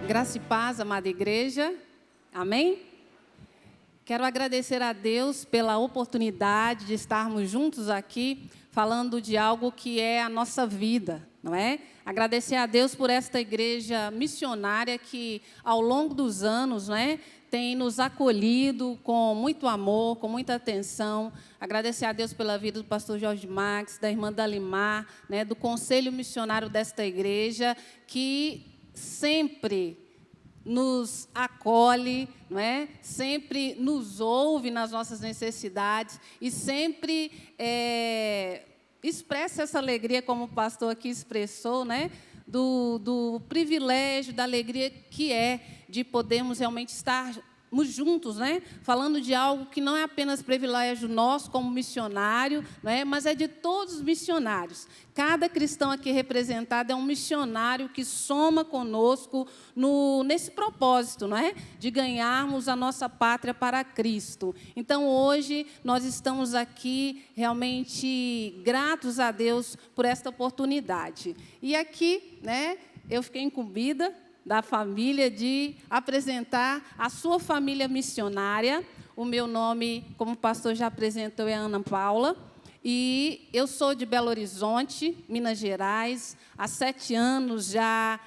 Graça e paz, amada igreja. Amém? Quero agradecer a Deus pela oportunidade de estarmos juntos aqui, falando de algo que é a nossa vida, não é? Agradecer a Deus por esta igreja missionária que, ao longo dos anos, não é, tem nos acolhido com muito amor, com muita atenção. Agradecer a Deus pela vida do pastor Jorge Max, da irmã Dalimar, né, do conselho missionário desta igreja, que sempre nos acolhe, não é? Sempre nos ouve nas nossas necessidades e sempre expressa essa alegria, como o pastor aqui expressou, né? Do privilégio, da alegria que é de podermos realmente estarmos juntos, né? Falando de algo que não é apenas privilégio nosso como missionário, né? Mas é de todos os missionários. Cada cristão aqui representado é um missionário que soma conosco nesse propósito, não é? De ganharmos a nossa pátria para Cristo. Então, hoje, nós estamos aqui realmente gratos a Deus por esta oportunidade. E aqui, né, eu fiquei incumbida da família de apresentar a sua família missionária. O meu nome, como o pastor já apresentou, é Ana Paula. E eu sou de Belo Horizonte, Minas Gerais, há 7 anos já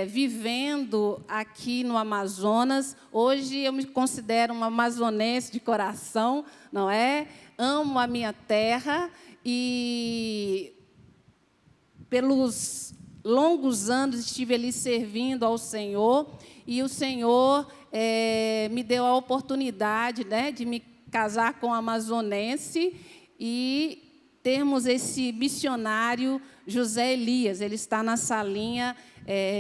vivendo aqui no Amazonas. Hoje eu me considero uma amazonense de coração, não é? Amo a minha terra e pelos longos anos estive ali servindo ao Senhor e o Senhor me deu a oportunidade, né, de me casar com um amazonense e termos esse missionário José Elias. Ele está na salinha,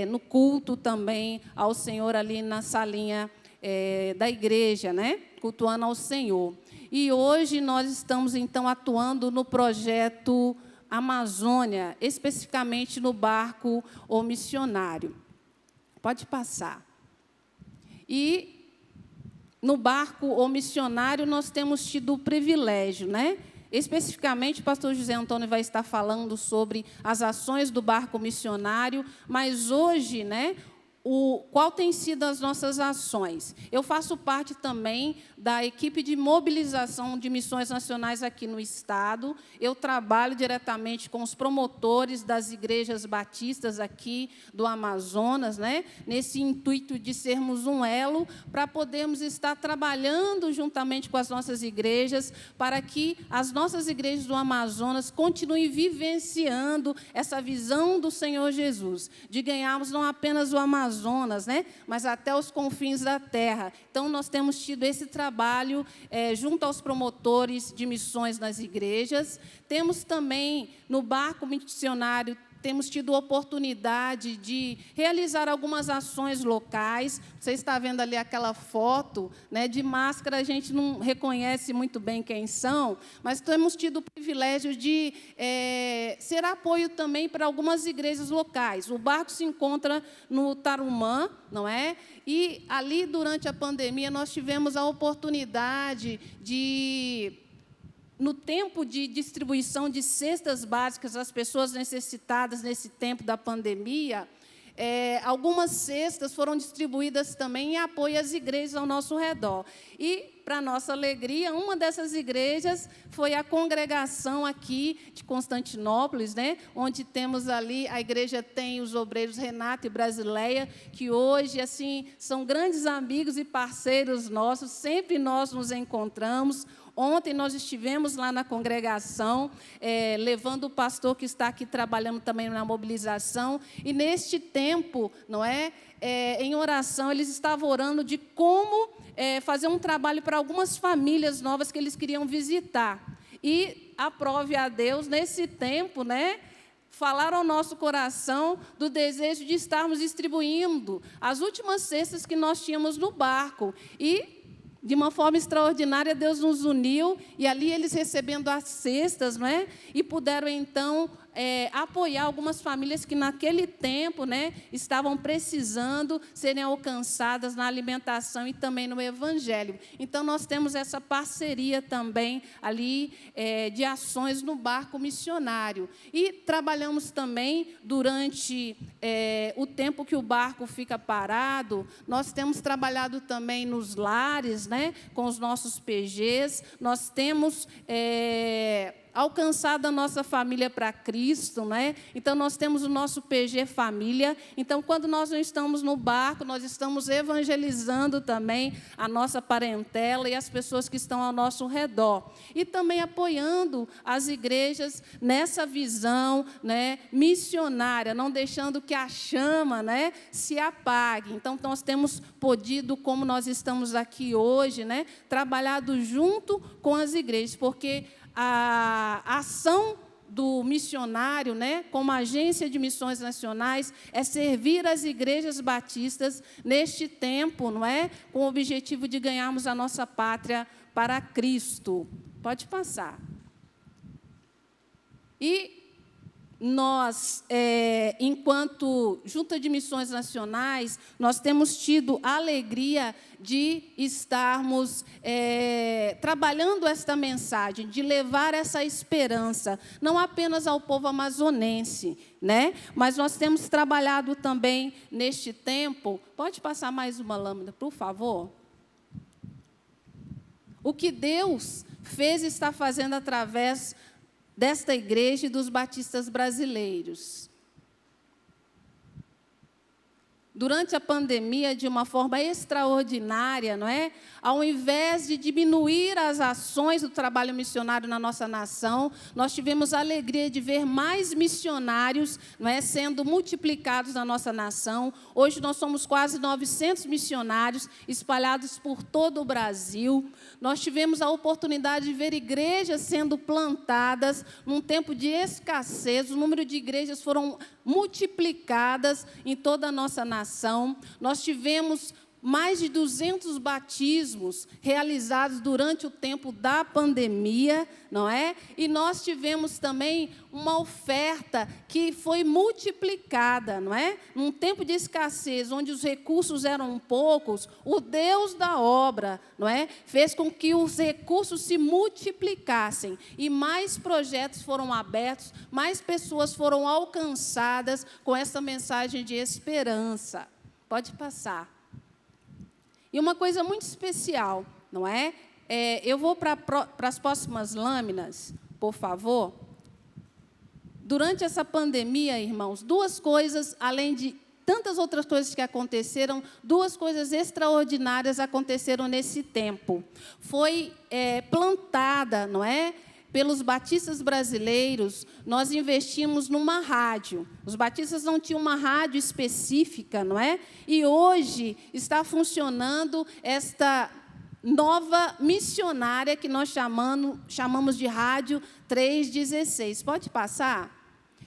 no culto também ao Senhor, ali na salinha da igreja, né, cultuando ao Senhor. E hoje nós estamos, então, atuando no projeto Amazônia, especificamente no barco O Missionário. Pode passar. E no barco O Missionário nós temos tido o privilégio, né? Especificamente, o pastor José Antônio vai estar falando sobre as ações do barco missionário, mas hoje, né, qual tem sido as nossas ações? Eu faço parte também da equipe de mobilização de missões nacionais aqui no Estado. Eu trabalho diretamente com os promotores das igrejas batistas aqui do Amazonas, né? Nesse intuito de sermos um elo para podermos estar trabalhando juntamente com as nossas igrejas, para que as nossas igrejas do Amazonas continuem vivenciando essa visão do Senhor Jesus, de ganharmos não apenas o Amazonas, né, mas até os confins da terra. Então, nós temos tido esse trabalho junto aos promotores de missões nas igrejas. Temos também, no barco missionário, temos tido oportunidade de realizar algumas ações locais. Você está vendo ali aquela foto, né, de máscara, a gente não reconhece muito bem quem são, mas temos tido o privilégio de ser apoio também para algumas igrejas locais. O barco se encontra no Tarumã, não é? E ali, durante a pandemia, nós tivemos a oportunidade de, no tempo de distribuição de cestas básicas às pessoas necessitadas nesse tempo da pandemia, algumas cestas foram distribuídas também em apoio às igrejas ao nosso redor. E, para nossa alegria, uma dessas igrejas foi a congregação aqui de Constantinópolis, né, onde temos ali, a igreja tem os obreiros Renato e Brasileia, que hoje, assim, são grandes amigos e parceiros nossos, sempre nós nos encontramos. Ontem nós estivemos lá na congregação, levando o pastor que está aqui trabalhando também na mobilização, e neste tempo, não é, em oração, eles estavam orando de como fazer um trabalho para algumas famílias novas que eles queriam visitar. E, aprove a Deus, nesse tempo, né, falaram ao nosso coração do desejo de estarmos distribuindo as últimas cestas que nós tínhamos no barco. E, de uma forma extraordinária, Deus nos uniu, e ali eles recebendo as cestas, não é? E puderam, então, apoiar algumas famílias que, naquele tempo, né, estavam precisando serem alcançadas na alimentação e também no Evangelho. Então, nós temos essa parceria também ali de ações no barco missionário. E trabalhamos também durante o tempo que o barco fica parado, nós temos trabalhado também nos lares, né, com os nossos PGs, nós temos alcançado a nossa família para Cristo, né? Então, nós temos o nosso PG Família. Então, quando nós não estamos no barco, nós estamos evangelizando também a nossa parentela e as pessoas que estão ao nosso redor. E também apoiando as igrejas nessa visão, né, missionária, não deixando que a chama, né, se apague. Então, nós temos podido, como nós estamos aqui hoje, né, trabalhado junto com as igrejas, porque a ação do missionário, né, como agência de missões nacionais, é servir as igrejas batistas neste tempo, não é? Com o objetivo de ganharmos a nossa pátria para Cristo. Pode passar. E nós, enquanto Junta de Missões Nacionais, nós temos tido a alegria de estarmos trabalhando esta mensagem, de levar essa esperança, não apenas ao povo amazonense, né? Mas nós temos trabalhado também neste tempo. Pode passar mais uma lâmina, por favor? O que Deus fez e está fazendo através desta igreja e dos batistas brasileiros. Durante a pandemia, de uma forma extraordinária, não é? Ao invés de diminuir as ações do trabalho missionário na nossa nação, nós tivemos a alegria de ver mais missionários, não é, sendo multiplicados na nossa nação. Hoje nós somos quase 900 missionários espalhados por todo o Brasil. Nós tivemos a oportunidade de ver igrejas sendo plantadas num tempo de escassez. O número de igrejas foram multiplicadas em toda a nossa nação. Nós tivemos mais de 200 batismos realizados durante o tempo da pandemia, não é? E nós tivemos também uma oferta que foi multiplicada, não é? Num tempo de escassez, onde os recursos eram poucos, o Deus da obra, não é? Fez com que os recursos se multiplicassem e mais projetos foram abertos, mais pessoas foram alcançadas com essa mensagem de esperança. Pode passar. E uma coisa muito especial, não é? Eu vou para as próximas lâminas, por favor. Durante essa pandemia, irmãos, duas coisas, além de tantas outras coisas que aconteceram, duas coisas extraordinárias aconteceram nesse tempo. Foi plantada, não é? Pelos batistas brasileiros, nós investimos numa rádio. Os batistas não tinham uma rádio específica, não é? E hoje está funcionando esta nova missionária que nós chamamos de Rádio 316. Pode passar?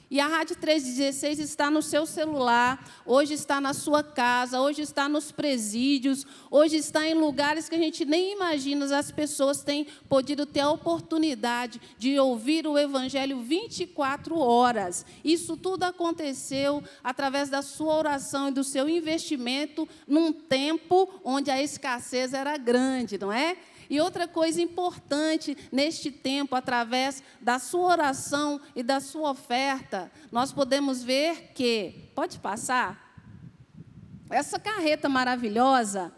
E a Rádio 316 está no seu celular, hoje está na sua casa, hoje está nos presídios, hoje está em lugares que a gente nem imagina. As pessoas têm podido ter a oportunidade de ouvir o Evangelho 24 horas. Isso tudo aconteceu através da sua oração e do seu investimento num tempo onde a escassez era grande, não é? E outra coisa importante neste tempo, através da sua oração e da sua oferta, nós podemos ver que, pode passar, essa carreta maravilhosa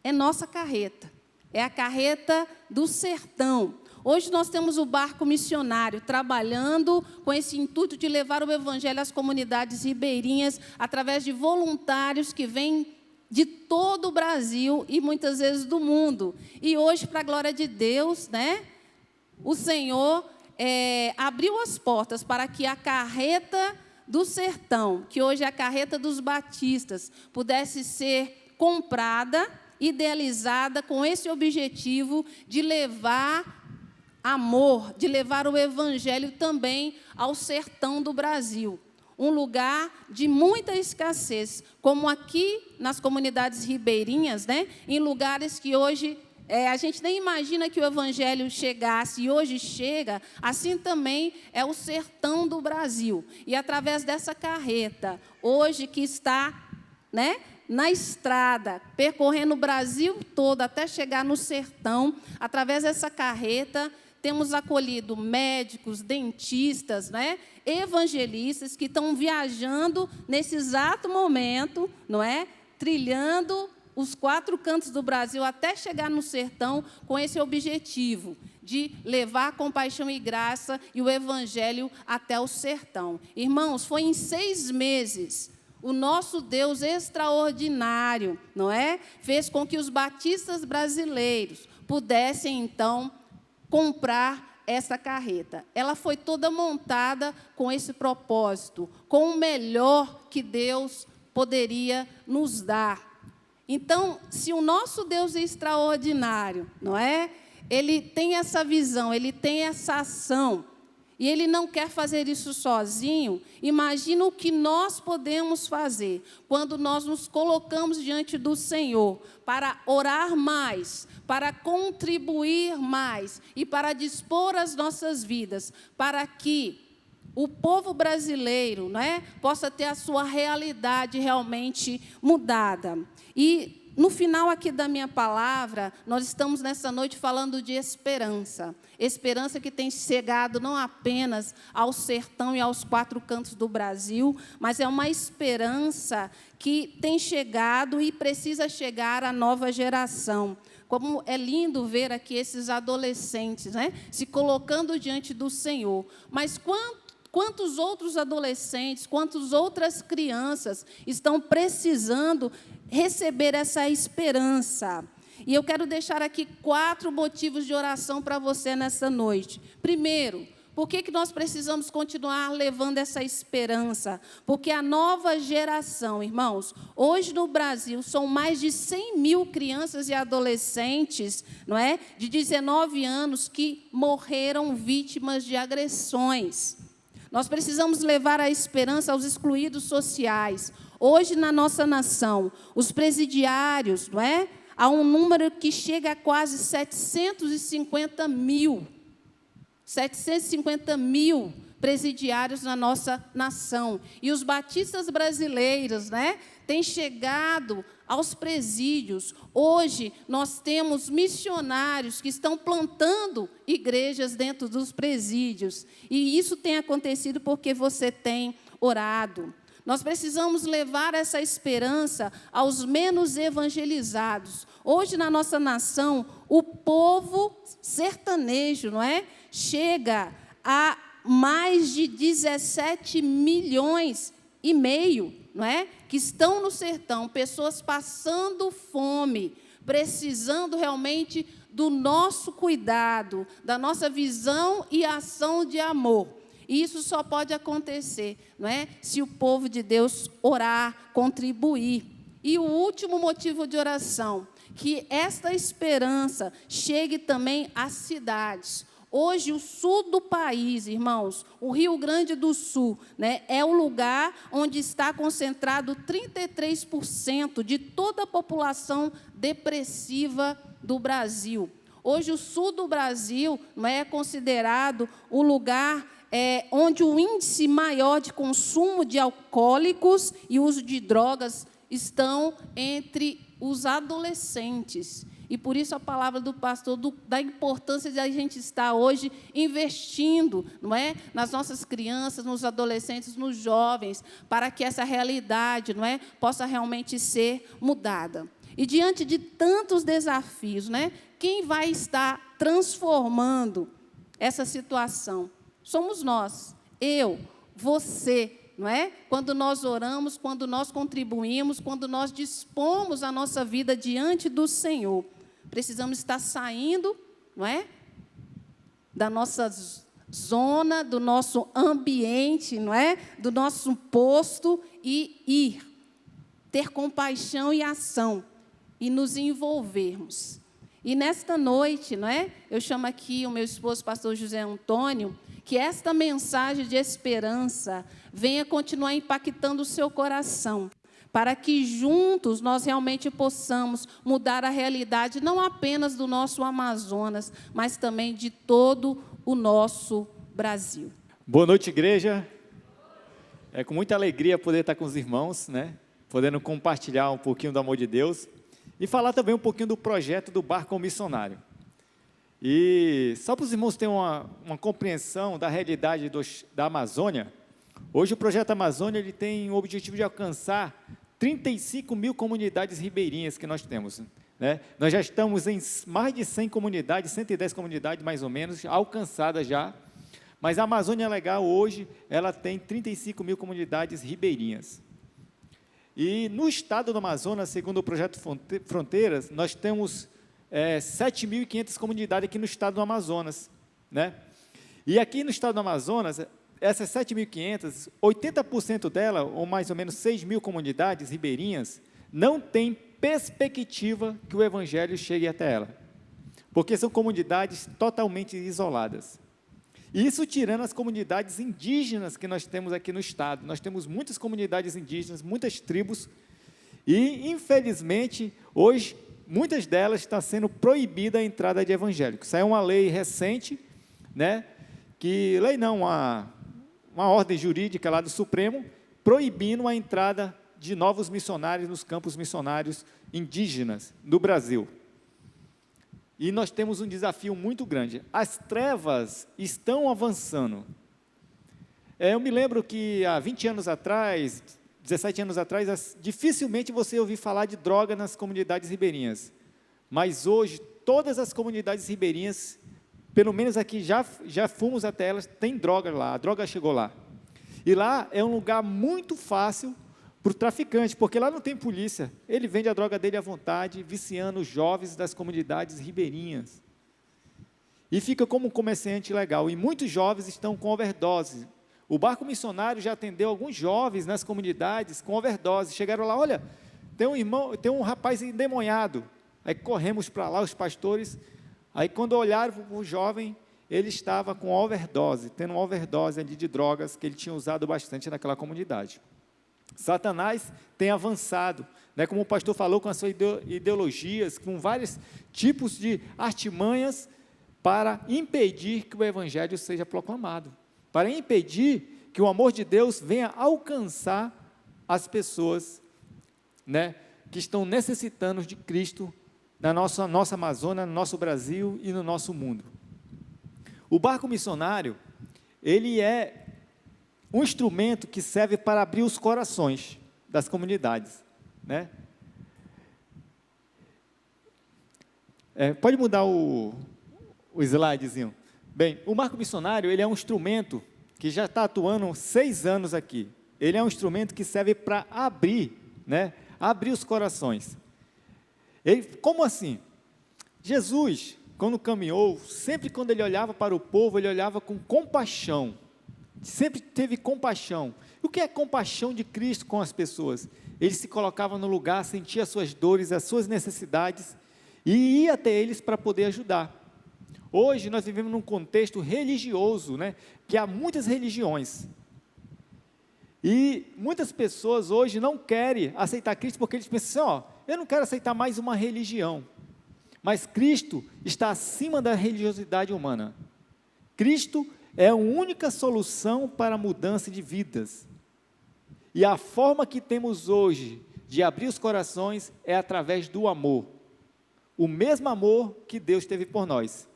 é nossa carreta, é a carreta do sertão. Hoje nós temos o barco missionário trabalhando com esse intuito de levar o Evangelho às comunidades ribeirinhas, através de voluntários que vêm de todo o Brasil e muitas vezes do mundo. E hoje, para a glória de Deus, né, o Senhor abriu as portas para que a carreta do sertão, que hoje é a carreta dos batistas, pudesse ser comprada, idealizada, com esse objetivo de levar amor, de levar o Evangelho também ao sertão do Brasil. Um lugar de muita escassez, como aqui nas comunidades ribeirinhas, né, em lugares que hoje A gente nem imagina que o Evangelho chegasse, e hoje chega, assim também é o sertão do Brasil. E através dessa carreta, hoje que está, né, na estrada, percorrendo o Brasil todo até chegar no sertão, através dessa carreta, temos acolhido médicos, dentistas, né, evangelistas que estão viajando nesse exato momento, não é? Trilhando os 4 cantos do Brasil até chegar no sertão com esse objetivo de levar compaixão e graça e o Evangelho até o sertão. Irmãos, foi em 6 meses, o nosso Deus extraordinário, não é? Fez com que os batistas brasileiros pudessem, então, comprar essa carreta. Ela foi toda montada com esse propósito, com o melhor que Deus poderia nos dar. Então, se o nosso Deus é extraordinário, não é? Ele tem essa visão, ele tem essa ação, e ele não quer fazer isso sozinho. Imagina o que nós podemos fazer quando nós nos colocamos diante do Senhor para orar mais, para contribuir mais e para dispor as nossas vidas, para que o povo brasileiro, né, possa ter a sua realidade realmente mudada. E no final aqui da minha palavra, nós estamos nessa noite falando de esperança. Esperança que tem chegado não apenas ao sertão e aos 4 cantos do Brasil, mas é uma esperança que tem chegado e precisa chegar à nova geração. Como é lindo ver aqui esses adolescentes, né, se colocando diante do Senhor. Mas quantos outros adolescentes, quantas outras crianças estão precisando receber essa esperança? E eu quero deixar aqui 4 motivos de oração para você nessa noite. Primeiro, por que nós precisamos continuar levando essa esperança? Porque a nova geração, irmãos, hoje no Brasil são mais de 100 mil crianças e adolescentes, não é, de 19 anos que morreram vítimas de agressões. Nós precisamos levar a esperança aos excluídos sociais. Hoje, na nossa nação, os presidiários, não é? Há um número que chega a quase 750 mil. 750 mil presidiários na nossa nação. E os batistas brasileiros, né, têm chegado aos presídios. Hoje, nós temos missionários que estão plantando igrejas dentro dos presídios. E isso tem acontecido porque você tem orado. Nós precisamos levar essa esperança aos menos evangelizados. Hoje, na nossa nação, o povo sertanejo, não é? Chega a mais de 17 milhões e meio, não é? Que estão no sertão, pessoas passando fome, precisando realmente do nosso cuidado, da nossa visão e ação de amor. E isso só pode acontecer, não é? Se o povo de Deus orar, contribuir. E o último motivo de oração, que esta esperança chegue também às cidades. Hoje, o sul do país, irmãos, o Rio Grande do Sul, né, é o lugar onde está concentrado 33% de toda a população depressiva do Brasil. Hoje, o sul do Brasil não é considerado o lugar onde o índice maior de consumo de alcoólicos e uso de drogas estão entre os adolescentes. E por isso a palavra do pastor da importância de a gente estar hoje investindo, não é, nas nossas crianças, nos adolescentes, nos jovens, para que essa realidade, não é, possa realmente ser mudada. E diante de tantos desafios, né, quem vai estar transformando essa situação? Somos nós, eu, você. Não é? Quando nós oramos, quando nós contribuímos, quando nós dispomos a nossa vida diante do Senhor, precisamos estar saindo, não é? Da nossa zona, do nosso ambiente, não é? Do nosso posto e ir, ter compaixão e ação e nos envolvermos. E nesta noite, não é? Eu chamo aqui o meu esposo, pastor José Antônio, que esta mensagem de esperança venha continuar impactando o seu coração, para que juntos nós realmente possamos mudar a realidade, não apenas do nosso Amazonas, mas também de todo o nosso Brasil. Boa noite, igreja. É com muita alegria poder estar com os irmãos, né? Podendo compartilhar um pouquinho do amor de Deus e falar também um pouquinho do projeto do Barco Missionário. E só para os irmãos terem uma compreensão da realidade da Amazônia, hoje o Projeto Amazônia ele tem o objetivo de alcançar 35 mil comunidades ribeirinhas que nós temos, né? Nós já estamos em mais de 100 comunidades, 110 comunidades mais ou menos, alcançadas já, mas a Amazônia Legal hoje, ela tem 35 mil comunidades ribeirinhas. E no estado do Amazonas, segundo o Projeto Fronteiras, nós temos 7.500 comunidades aqui no estado do Amazonas, né? E aqui no estado do Amazonas, essas 7.500, 80% dela, ou mais ou menos 6 mil comunidades ribeirinhas, não tem perspectiva que o evangelho chegue até ela, porque são comunidades totalmente isoladas. Isso tirando as comunidades indígenas que nós temos aqui no estado. Nós temos muitas comunidades indígenas, muitas tribos, e, infelizmente, hoje, muitas delas estão sendo proibida a entrada de evangélicos. Saiu uma lei recente, né, lei não, uma ordem jurídica lá do Supremo, proibindo a entrada de novos missionários nos campos missionários indígenas do Brasil. E nós temos um desafio muito grande. As trevas estão avançando. Eu me lembro que há 20 anos atrás, 17 anos atrás, dificilmente você ouvia falar de droga nas comunidades ribeirinhas. Mas hoje, todas as comunidades ribeirinhas, pelo menos aqui já fomos até elas, tem droga lá, a droga chegou lá. E lá é um lugar muito fácil para o traficante, porque lá não tem polícia, ele vende a droga dele à vontade, viciando os jovens das comunidades ribeirinhas. E fica como um comerciante ilegal, e muitos jovens estão com overdose. O Barco Missionário já atendeu alguns jovens nas comunidades com overdose, chegaram lá, olha, tem um rapaz endemoniado, aí corremos para lá, os pastores, aí quando olharam para o jovem, ele estava com overdose, tendo uma overdose ali de drogas, que ele tinha usado bastante naquela comunidade. Satanás tem avançado, né, como o pastor falou, com as suas ideologias, com vários tipos de artimanhas para impedir que o evangelho seja proclamado, para impedir que o amor de Deus venha alcançar as pessoas, né, que estão necessitando de Cristo na nossa Amazônia, no nosso Brasil e no nosso mundo. O barco missionário, ele é um instrumento que serve para abrir os corações das comunidades, né? Pode mudar o slidezinho. Bem, o barco missionário, ele é um instrumento que já está atuando 6 anos aqui. Ele é um instrumento que serve para abrir, né? Abrir os corações. Como assim? Jesus, quando caminhou, sempre quando ele olhava para o povo, ele olhava com compaixão. Sempre teve compaixão. E o que é compaixão de Cristo com as pessoas? Ele se colocava no lugar, sentia as suas dores, as suas necessidades, e ia até eles para poder ajudar. Hoje nós vivemos num contexto religioso, né, que há muitas religiões. E muitas pessoas hoje não querem aceitar Cristo, porque eles pensam assim, eu não quero aceitar mais uma religião. Mas Cristo está acima da religiosidade humana. Cristo é a única solução para a mudança de vidas. E a forma que temos hoje de abrir os corações é através do amor. O mesmo amor que Deus teve por nós.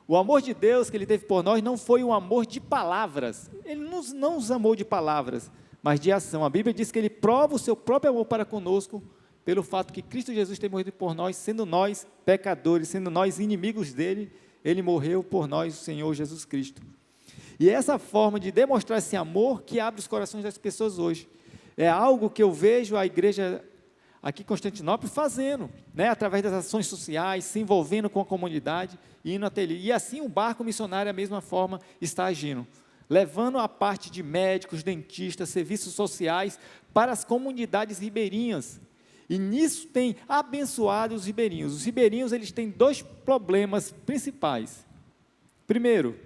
O amor de Deus que Ele teve por nós não foi um amor de palavras. Ele não nos amou de palavras, mas de ação. A Bíblia diz que Ele prova o seu próprio amor para conosco, pelo fato que Cristo Jesus tem morrido por nós, sendo nós pecadores, sendo nós inimigos dEle, Ele morreu por nós, o Senhor Jesus Cristo. E essa forma de demonstrar esse amor que abre os corações das pessoas hoje, é algo que eu vejo a igreja aqui em Constantinopla fazendo, né, através das ações sociais, se envolvendo com a comunidade, e indo até ele. E assim o barco missionário, da mesma forma, está agindo, levando a parte de médicos, dentistas, serviços sociais, para as comunidades ribeirinhas, e nisso tem abençoado os ribeirinhos. Os ribeirinhos, eles têm 2 problemas principais. Primeiro,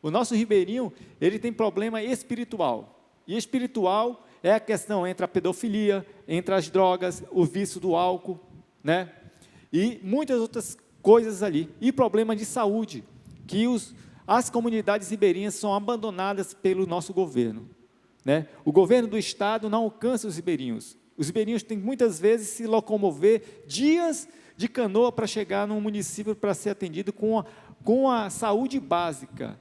o nosso ribeirinho, ele tem problema espiritual, e espiritual é a questão entre a pedofilia, entre as drogas, o vício do álcool, né? E muitas outras coisas ali. E problema de saúde, que as comunidades ribeirinhas são abandonadas pelo nosso governo, né? O governo do estado não alcança os ribeirinhos. Os ribeirinhos têm muitas vezes se locomover dias de canoa para chegar num município para ser atendido com a saúde básica,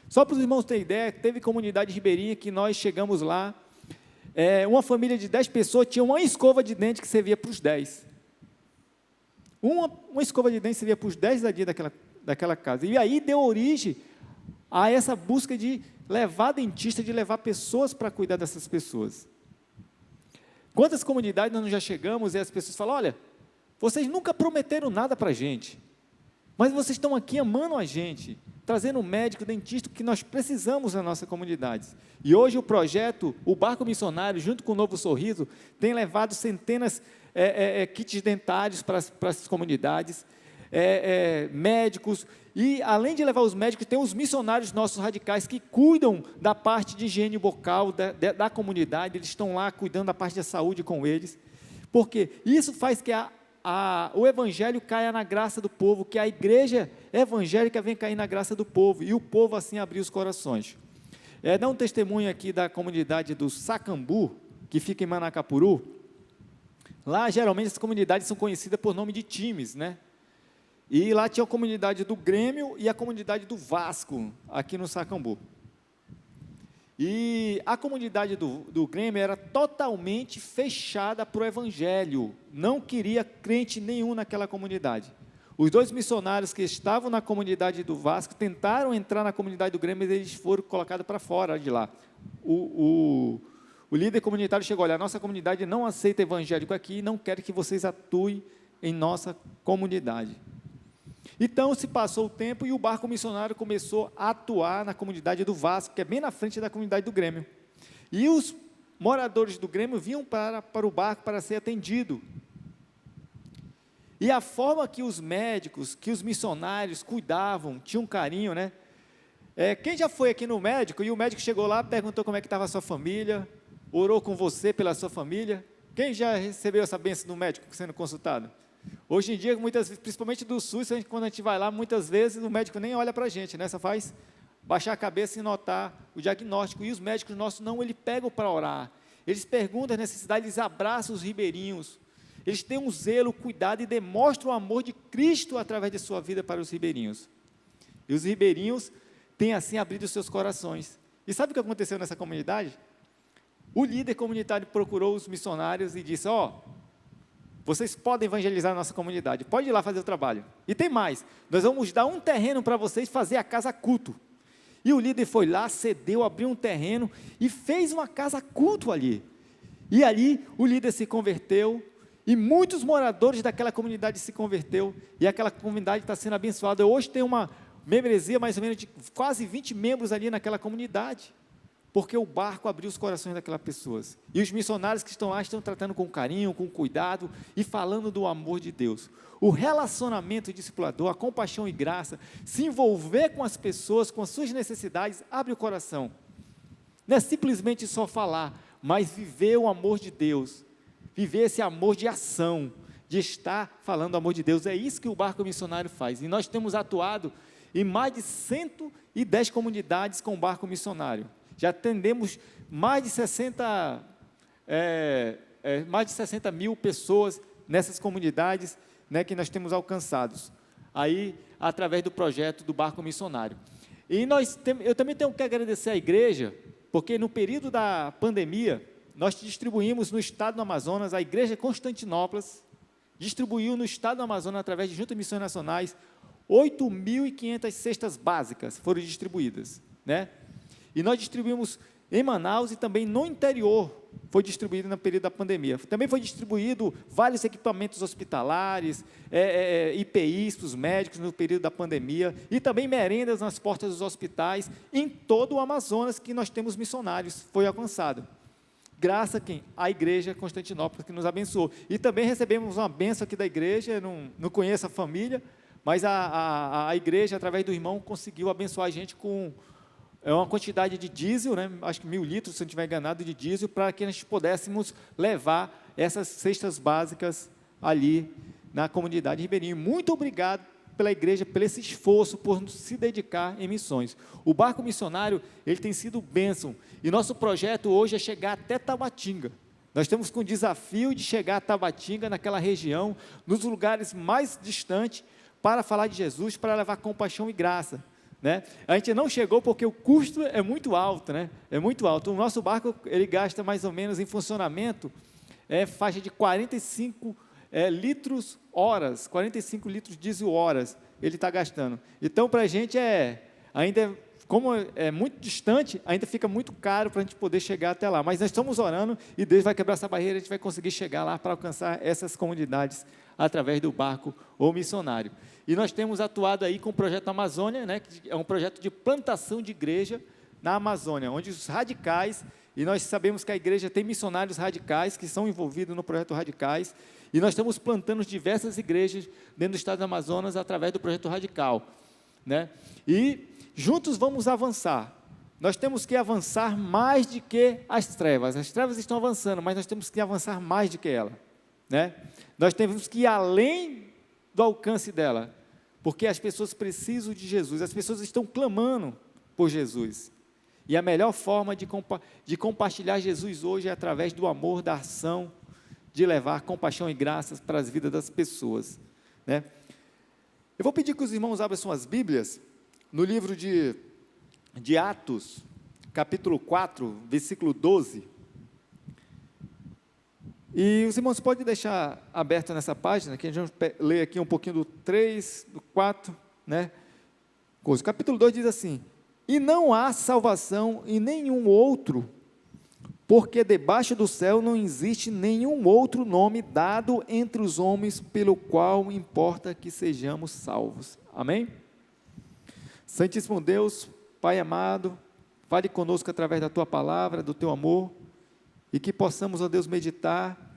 Só para os irmãos terem ideia, teve comunidade ribeirinha que nós chegamos lá, uma família de 10 pessoas tinha uma escova de dente que servia para os 10. Uma escova de dente servia para os 10 da dia daquela casa. E aí deu origem a essa busca de levar dentista, de levar pessoas para cuidar dessas pessoas. Quantas comunidades nós já chegamos e as pessoas falam, olha, vocês nunca prometeram nada para a gente, mas vocês estão aqui amando a gente, trazendo um médico, dentista, que nós precisamos na nossa comunidade. E hoje o projeto, o Barco Missionário, junto com o Novo Sorriso, tem levado centenas kits dentários para as comunidades, médicos, e além de levar os médicos, tem os missionários nossos radicais que cuidam da parte de higiene bucal da comunidade, eles estão lá cuidando da parte da saúde com eles, porque isso faz que o evangelho caia na graça do povo, que a igreja evangélica vem cair na graça do povo, e o povo assim abrir os corações. Dá um testemunho aqui da comunidade do Sacambu, que fica em Manacapuru. Lá, geralmente, as comunidades são conhecidas por nome de times, né? E lá tinha a comunidade do Grêmio e a comunidade do Vasco, aqui no Sacambu. E a comunidade do Grêmio era totalmente fechada para o evangelho, não queria crente nenhum naquela comunidade. Os 2 missionários que estavam na comunidade do Vasco tentaram entrar na comunidade do Grêmio, mas eles foram colocados para fora de lá. O líder comunitário chegou, olha, a nossa comunidade não aceita evangélico aqui, não quer que vocês atuem em nossa comunidade. Então, se passou o tempo e o barco missionário começou a atuar na comunidade do Vasco, que é bem na frente da comunidade do Grêmio. E os moradores do Grêmio vinham para o barco para ser atendido. E a forma que os médicos, que os missionários cuidavam, tinham carinho, né? Quem já foi aqui no médico, e o médico chegou lá, perguntou como é que estava a sua família, orou com você pela sua família? Quem já recebeu essa bênção do médico sendo consultado? Hoje em dia, muitas vezes, principalmente do SUS, quando a gente vai lá, muitas vezes o médico nem olha para a gente, né? Só faz baixar a cabeça e notar o diagnóstico. E os médicos nossos não, eles pegam para orar. Eles perguntam as necessidades, eles abraçam os ribeirinhos. Eles têm um zelo, cuidado e demonstram o amor de Cristo através de sua vida para os ribeirinhos. E os ribeirinhos têm assim abrido os seus corações. E sabe o que aconteceu nessa comunidade? O líder comunitário procurou os missionários e disse, vocês podem evangelizar a nossa comunidade, pode ir lá fazer o trabalho. E tem mais, nós vamos dar um terreno para vocês fazer a casa culto. E o líder foi lá, cedeu, abriu um terreno e fez uma casa culto ali. E ali o líder se converteu e muitos moradores daquela comunidade se converteu e aquela comunidade está sendo abençoada. Hoje tem uma membresia mais ou menos de quase 20 membros ali naquela comunidade. Porque o barco abriu os corações daquelas pessoas. E os missionários que estão lá estão tratando com carinho, com cuidado e falando do amor de Deus. O relacionamento discipulador, a compaixão e graça, se envolver com as pessoas, com as suas necessidades, abre o coração. Não é simplesmente só falar, mas viver o amor de Deus. Viver esse amor de ação, de estar falando do amor de Deus. É isso que o barco missionário faz. E nós temos atuado em mais de 110 comunidades com o barco missionário. Já atendemos mais de 60 mil pessoas nessas comunidades, né, que nós temos alcançados, aí através do projeto do Barco Missionário. E eu também tenho que agradecer à igreja, porque no período da pandemia, nós distribuímos no estado do Amazonas, a igreja Constantinópolis, distribuiu no estado do Amazonas, através de Junta de Missões Nacionais, 8.500 cestas básicas foram distribuídas, né? E nós distribuímos em Manaus e também no interior, foi distribuído no período da pandemia. Também foi distribuído vários equipamentos hospitalares, IPIs para os médicos no período da pandemia, e também merendas nas portas dos hospitais, em todo o Amazonas, que nós temos missionários, foi alcançado. Graças a quem? A igreja Constantinópolis, que nos abençoou. E também recebemos uma bênção aqui da igreja, não conheço a família, mas a igreja, através do irmão, conseguiu abençoar a gente com é uma quantidade de diesel, né, acho que 1.000 litros, se não estiver enganado, de diesel, para que nós pudéssemos levar essas cestas básicas ali na comunidade ribeirinha. Muito obrigado pela igreja, pelo esse esforço, por se dedicar em missões. O barco missionário, ele tem sido bênção, e nosso projeto hoje é chegar até Tabatinga. Nós temos com o desafio de chegar a Tabatinga, naquela região, nos lugares mais distantes, para falar de Jesus, para levar compaixão e graça, né? A gente não chegou porque o custo é muito alto, né? É muito alto. O nosso barco, ele gasta mais ou menos em funcionamento, faixa de 45 litros horas, 45 litros diesel horas, ele está gastando. Então, para a gente ainda, como é muito distante, ainda fica muito caro para a gente poder chegar até lá. Mas nós estamos orando e Deus vai quebrar essa barreira, a gente vai conseguir chegar lá para alcançar essas comunidades através do barco ou missionário. E nós temos atuado aí com o Projeto Amazônia, né, que é um projeto de plantação de igreja na Amazônia, onde os radicais, e nós sabemos que a igreja tem missionários radicais que são envolvidos no projeto Radicais, e nós estamos plantando diversas igrejas dentro do estado do Amazonas através do projeto Radical, né? E juntos vamos avançar. Nós temos que avançar mais do que as trevas estão avançando, mas nós temos que avançar mais do que ela, né? Nós temos que ir além do alcance dela, porque as pessoas precisam de Jesus, as pessoas estão clamando por Jesus, e a melhor forma de compartilhar Jesus hoje é através do amor, da ação, de levar compaixão e graças para as vidas das pessoas, né? Eu vou pedir que os irmãos abram suas Bíblias, no livro de Atos, capítulo 4, versículo 12, e os irmãos podem deixar aberto nessa página, que a gente vai ler aqui um pouquinho do 3, do 4, né? O capítulo 2 diz assim: e não há salvação em nenhum outro, porque debaixo do céu não existe nenhum outro nome dado entre os homens, pelo qual importa que sejamos salvos. Amém? Santíssimo Deus, Pai amado, fale conosco através da Tua palavra, do Teu amor, e que possamos, ó Deus, meditar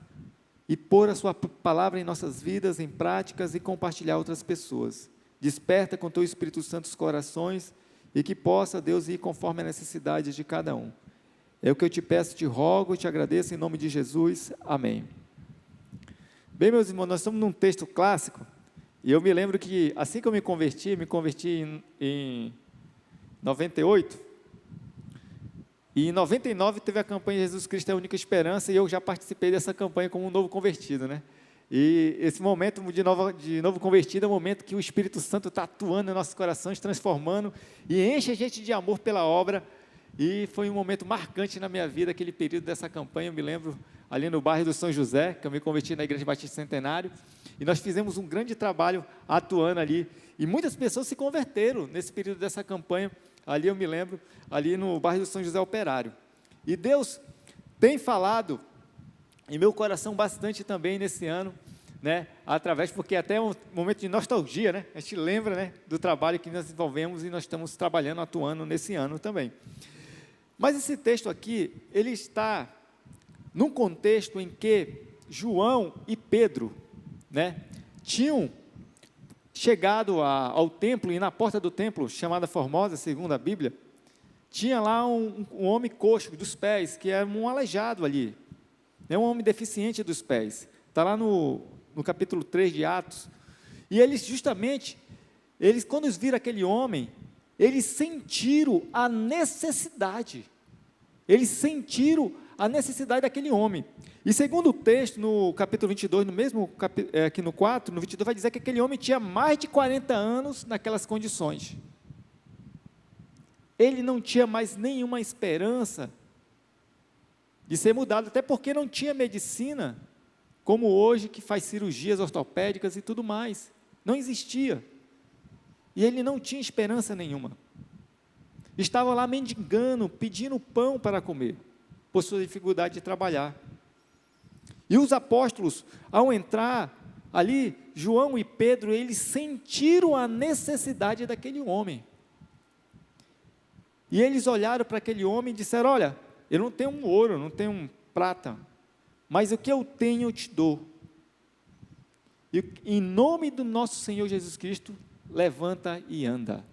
e pôr a Sua palavra em nossas vidas, em práticas, e compartilhar outras pessoas. Desperta com Teu Espírito Santo os corações, e que possa, Deus, ir conforme a necessidade de cada um. É o que eu te peço, te rogo e te agradeço em nome de Jesus. Amém. Bem, meus irmãos, nós estamos num texto clássico, e eu me lembro que assim que eu me converti em 98, e em 99 teve a campanha Jesus Cristo é a Única Esperança, e eu já participei dessa campanha como um novo convertido, né? E esse momento de novo convertido é o momento que o Espírito Santo está atuando em nossos corações, transformando, e enche a gente de amor pela obra, e foi um momento marcante na minha vida, aquele período dessa campanha. Eu me lembro ali no bairro do São José, que eu me converti na Igreja Batista Centenário, e nós fizemos um grande trabalho atuando ali, e muitas pessoas se converteram nesse período dessa campanha. Ali eu me lembro, ali no bairro do São José Operário. E Deus tem falado em meu coração bastante também nesse ano, né? Através, porque até um momento de nostalgia, né? A gente lembra, né, do trabalho que nós desenvolvemos e nós estamos trabalhando, atuando nesse ano também. Mas esse texto aqui, ele está num contexto em que João e Pedro, né, tinham chegado ao templo, e na porta do templo, chamada Formosa, segundo a Bíblia, tinha lá um homem coxo dos pés, que era um aleijado ali, né, um homem deficiente dos pés. Está lá no capítulo 3 de Atos. E eles justamente, quando eles viram aquele homem, eles sentiram a necessidade. Eles sentiram a necessidade daquele homem. E segundo o texto, no capítulo 22, no mesmo aqui no 4, no 22, vai dizer que aquele homem tinha mais de 40 anos naquelas condições. Ele não tinha mais nenhuma esperança de ser mudado, até porque não tinha medicina, como hoje, que faz cirurgias ortopédicas e tudo mais. Não existia. E ele não tinha esperança nenhuma. Estava lá mendigando, pedindo pão para comer, por sua dificuldade de trabalhar. E os apóstolos, ao entrar ali, João e Pedro, eles sentiram a necessidade daquele homem. E eles olharam para aquele homem e disseram: olha, eu não tenho um ouro, não tenho um prata, mas o que eu tenho eu te dou. E em nome do nosso Senhor Jesus Cristo, levanta e anda.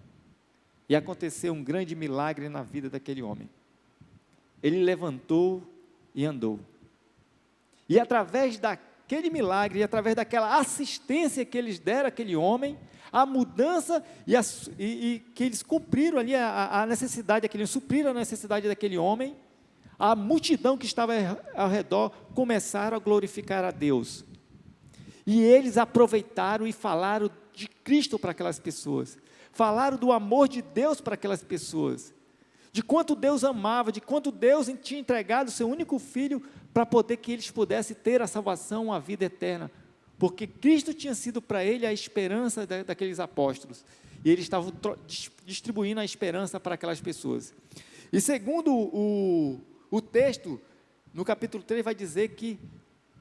e aconteceu um grande milagre na vida daquele homem. Ele levantou e andou. E através daquele milagre, e através daquela assistência que eles deram àquele homem, a mudança e que eles cumpriram ali a necessidade, supriram a necessidade daquele homem, a multidão que estava ao redor começaram a glorificar a Deus. E eles aproveitaram e falaram de Cristo para aquelas pessoas, falaram do amor de Deus para aquelas pessoas, de quanto Deus amava, de quanto Deus tinha entregado o seu único filho para poder que eles pudessem ter a salvação, a vida eterna, porque Cristo tinha sido para ele a esperança daqueles apóstolos, e eles estavam distribuindo a esperança para aquelas pessoas. E segundo o texto, no capítulo 3, vai dizer que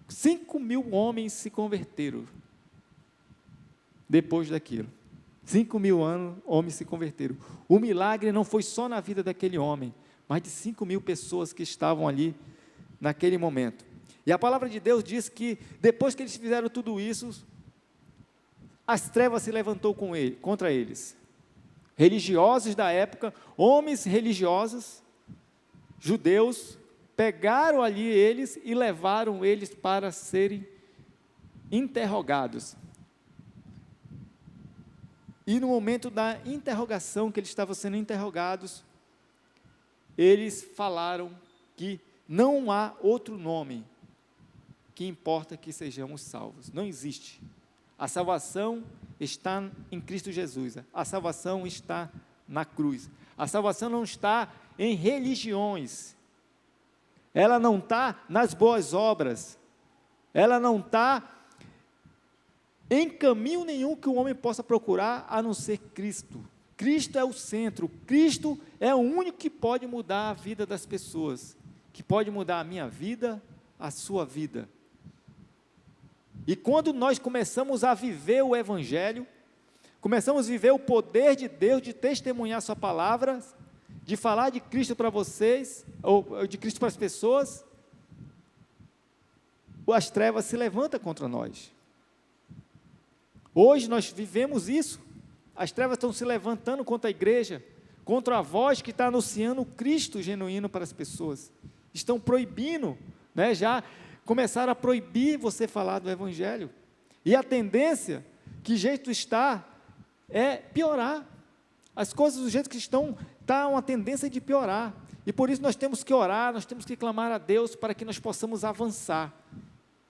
5.000 homens se converteram, depois daquilo. 5.000 homens se converteram. O milagre não foi só na vida daquele homem, mas de 5.000 pessoas que estavam ali naquele momento. E a palavra de Deus diz que depois que eles fizeram tudo isso, as trevas se levantou contra eles. Religiosos da época, homens religiosos, judeus, pegaram ali eles e levaram eles para serem interrogados. E no momento da interrogação, que eles estavam sendo interrogados, eles falaram que não há outro nome que importa que sejamos salvos. Não existe. A salvação está em Cristo Jesus. A salvação está na cruz. A salvação não está em religiões. Ela não está nas boas obras. Ela não está em caminho nenhum que o homem possa procurar, a não ser Cristo. Cristo é o centro. Cristo é o único que pode mudar a vida das pessoas, que pode mudar a minha vida, a sua vida. E quando nós começamos a viver o Evangelho, começamos a viver o poder de Deus, de testemunhar sua palavra, de falar de Cristo para vocês, ou de Cristo para as pessoas, as trevas se levantam contra nós. Hoje nós vivemos isso, as trevas estão se levantando contra a igreja, contra a voz que está anunciando o Cristo genuíno para as pessoas, estão proibindo, já começaram a proibir você falar do Evangelho, e a tendência, que jeito está, é piorar, as coisas do jeito que estão, está uma tendência de piorar, e por isso nós temos que orar, nós temos que clamar a Deus, para que nós possamos avançar,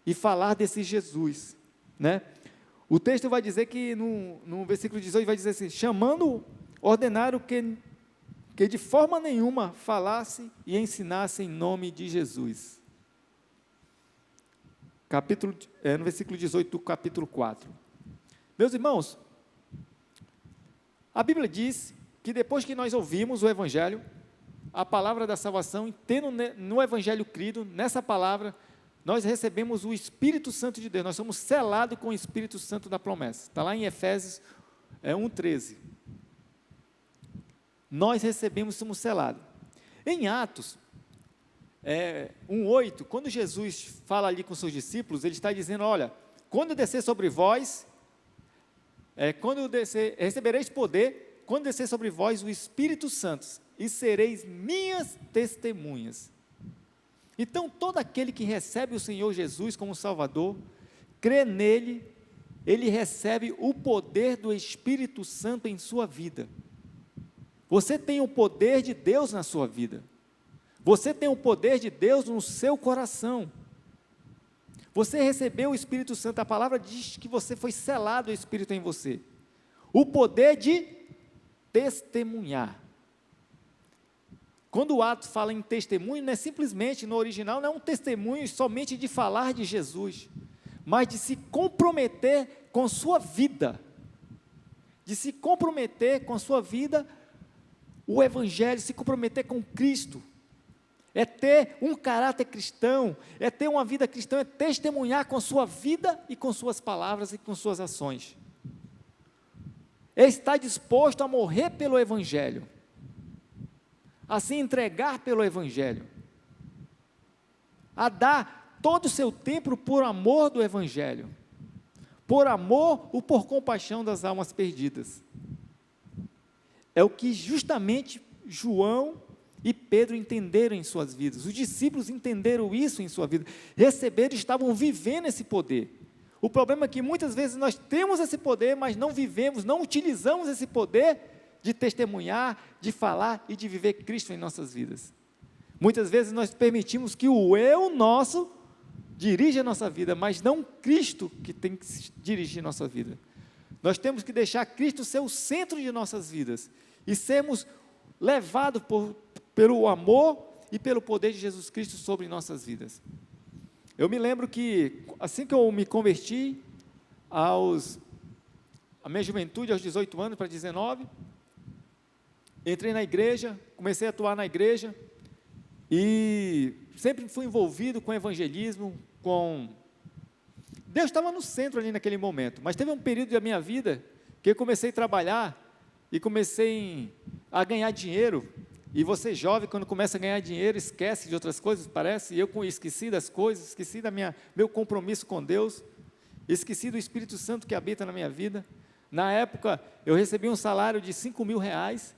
e falar desse Jesus, O texto vai dizer que, no versículo 18, vai dizer assim, chamando, ordenaram que de forma nenhuma falasse e ensinasse em nome de Jesus. No versículo 18 do capítulo 4. Meus irmãos, a Bíblia diz que depois que nós ouvimos o Evangelho, a palavra da salvação, e tendo no Evangelho crido, nessa palavra, nós recebemos o Espírito Santo de Deus, nós somos selados com o Espírito Santo da promessa, está lá em Efésios 1,13, nós recebemos, somos selados. Em Atos 1,8, quando Jesus fala ali com seus discípulos, ele está dizendo, olha, quando descer sobre vós, recebereis poder, quando descer sobre vós o Espírito Santo, e sereis minhas testemunhas. Então, todo aquele que recebe o Senhor Jesus como Salvador, crê nele, ele recebe o poder do Espírito Santo em sua vida. Você tem o poder de Deus na sua vida. Você tem o poder de Deus no seu coração. Você recebeu o Espírito Santo, a palavra diz que você foi selado o Espírito em você. O poder de testemunhar. Quando o Atos fala em testemunho, não é simplesmente, no original, não é um testemunho somente de falar de Jesus, mas de se comprometer com sua vida, de se comprometer com a sua vida, o Evangelho, se comprometer com Cristo, é ter um caráter cristão, é ter uma vida cristã, é testemunhar com sua vida e com suas palavras e com suas ações, é estar disposto a morrer pelo Evangelho, a se entregar pelo Evangelho, a dar todo o seu tempo por amor do Evangelho, por amor ou por compaixão das almas perdidas. é o que justamente João e Pedro entenderam em suas vidas. Os discípulos entenderam isso em sua vida, receberam e estavam vivendo esse poder. O problema é que muitas vezes nós temos esse poder, mas não vivemos, não utilizamos esse poder de testemunhar, de falar e de viver Cristo em nossas vidas. Muitas vezes nós permitimos que o eu nosso dirija a nossa vida, mas não Cristo que tem que dirigir a nossa vida. Nós temos que deixar Cristo ser o centro de nossas vidas e sermos levados pelo amor e pelo poder de Jesus Cristo sobre nossas vidas. Eu me lembro que, assim que eu me converti, a minha juventude, aos 18 anos para 19, entrei na igreja, comecei a atuar na igreja, e sempre fui envolvido com evangelismo, Deus estava no centro ali naquele momento, mas teve um período da minha vida, que eu comecei a trabalhar, e comecei a ganhar dinheiro. E você jovem, quando começa a ganhar dinheiro, esquece de outras coisas, parece, e eu esqueci das coisas, esqueci meu compromisso com Deus, esqueci do Espírito Santo que habita na minha vida. Na época, eu recebi um salário de 5 mil reais,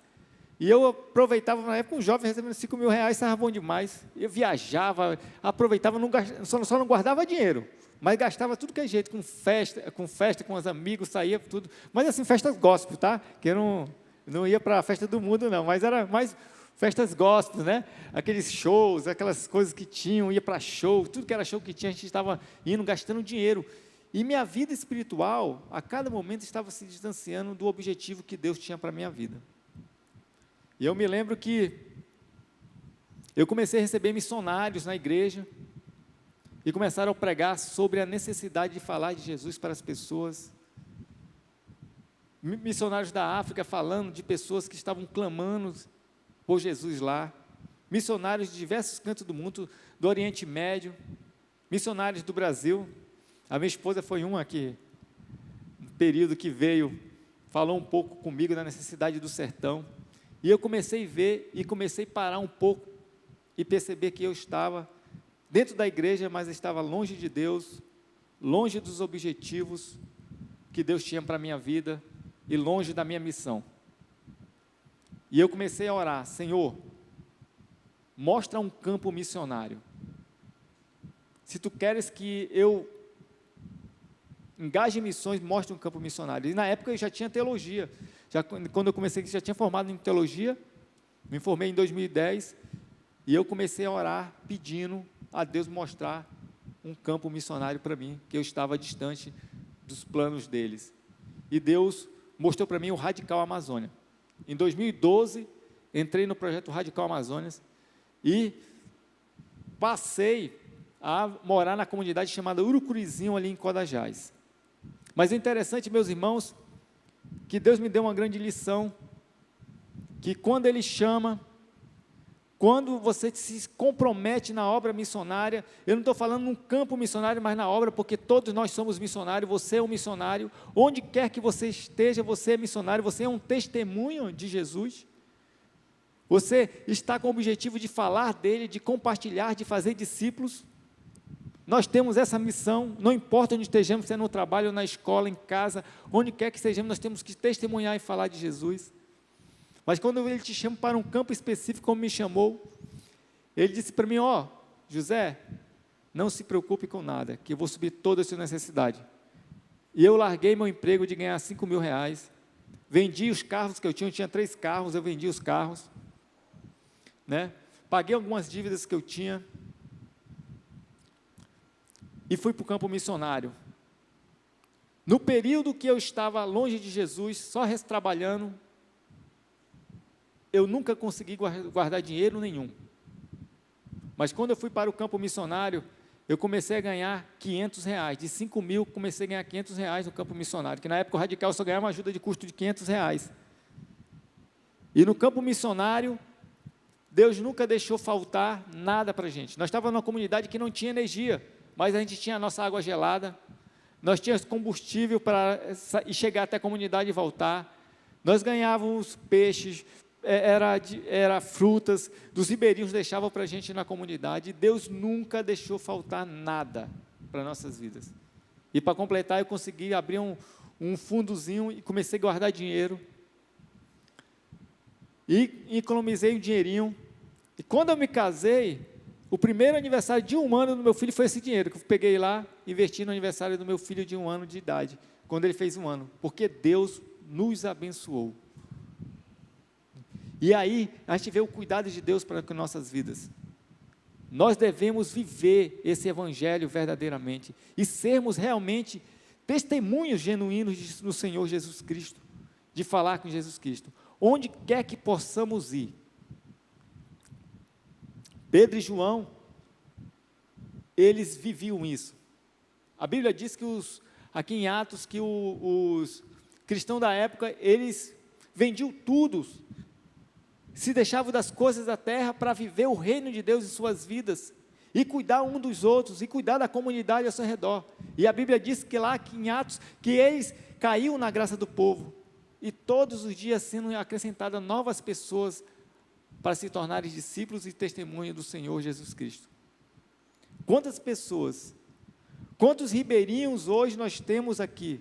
e eu aproveitava, na época, um jovem recebendo 5 mil reais, estava bom demais. Eu viajava, aproveitava, só não guardava dinheiro, mas gastava tudo que é jeito, com festa, com os amigos, saía tudo, mas assim, festas gospel, tá? Que eu não ia para a festa do mundo, não, mas era mais festas gospel, né? Aqueles shows, aquelas coisas que tinham, ia para show, tudo que era show que tinha, a gente estava indo, gastando dinheiro. E minha vida espiritual, a cada momento, estava se distanciando do objetivo que Deus tinha para a minha vida. E eu me lembro que eu comecei a receber missionários na igreja, e começaram a pregar sobre a necessidade de falar de Jesus para as pessoas. Missionários da África falando de pessoas que estavam clamando por Jesus lá, missionários de diversos cantos do mundo, do Oriente Médio, missionários do Brasil. A minha esposa foi uma que, no período que veio, falou um pouco comigo da necessidade do sertão, e eu comecei a ver, e comecei a parar um pouco, e perceber que eu estava dentro da igreja, mas estava longe de Deus, longe dos objetivos que Deus tinha para a minha vida, e longe da minha missão. E eu comecei a orar: Senhor, mostra um campo missionário. Se tu queres que eu engaje em missões, mostra um campo missionário. E na época eu já tinha teologia, quando eu comecei, já tinha formado em teologia, me formei em 2010, e eu comecei a orar pedindo a Deus mostrar um campo missionário para mim, que eu estava distante dos planos deles. E Deus mostrou para mim o Radical Amazônia. Em 2012, entrei no projeto Radical Amazônias e passei a morar na comunidade chamada Urucurizinho, ali em Codajás. Mas é interessante, meus irmãos, que Deus me deu uma grande lição, que quando Ele chama, quando você se compromete na obra missionária, eu não estou falando num campo missionário, mas na obra, porque todos nós somos missionários, você é um missionário, onde quer que você esteja, você é missionário, você é um testemunho de Jesus, você está com o objetivo de falar dele, de compartilhar, de fazer discípulos. Nós temos essa missão, não importa onde estejamos, se é no trabalho, na escola, em casa, onde quer que estejamos, nós temos que testemunhar e falar de Jesus. Mas quando Ele te chama para um campo específico, como me chamou, Ele disse para mim: ó, José, não se preocupe com nada, que eu vou suprir toda a sua necessidade. E eu larguei meu emprego de ganhar 5 mil reais, vendi os carros que eu tinha 3 carros, eu vendi os carros, né? Paguei algumas dívidas que eu tinha, e fui para o campo missionário. No período que eu estava longe de Jesus, só trabalhando, eu nunca consegui guardar dinheiro nenhum. Mas quando eu fui para o campo missionário, eu comecei a ganhar 500 reais. De 5 mil, comecei a ganhar 500 reais no campo missionário, que na época o Radical só ganhava uma ajuda de custo de 500 reais. E no campo missionário, Deus nunca deixou faltar nada para a gente. Nós estávamos numa comunidade que não tinha energia, mas a gente tinha a nossa água gelada, nós tínhamos combustível para chegar até a comunidade e voltar, nós ganhávamos peixes, era frutas, dos ribeirinhos deixavam para a gente na comunidade, e Deus nunca deixou faltar nada para nossas vidas. E para completar, eu consegui abrir um fundozinho e comecei a guardar dinheiro. e economizei um dinheirinho. E quando eu me casei, o primeiro aniversário de 1 ano do meu filho foi esse dinheiro, que eu peguei lá, investi no aniversário do meu filho de 1 ano de idade, quando ele fez 1 ano, porque Deus nos abençoou. E aí, a gente vê o cuidado de Deus para com nossas vidas. Nós devemos viver esse evangelho verdadeiramente e sermos realmente testemunhos genuínos do Senhor Jesus Cristo, de falar com Jesus Cristo, onde quer que possamos ir. Pedro e João, eles viviam isso. A Bíblia diz que aqui em Atos, que os cristãos da época, eles vendiam tudo, se deixavam das coisas da terra para viver o reino de Deus em suas vidas, e cuidar um dos outros, e cuidar da comunidade ao seu redor. E a Bíblia diz que lá em Atos, que eles caíam na graça do povo, e todos os dias sendo acrescentadas novas pessoas, para se tornarem discípulos e testemunhas do Senhor Jesus Cristo. Quantas pessoas, quantos ribeirinhos hoje nós temos aqui?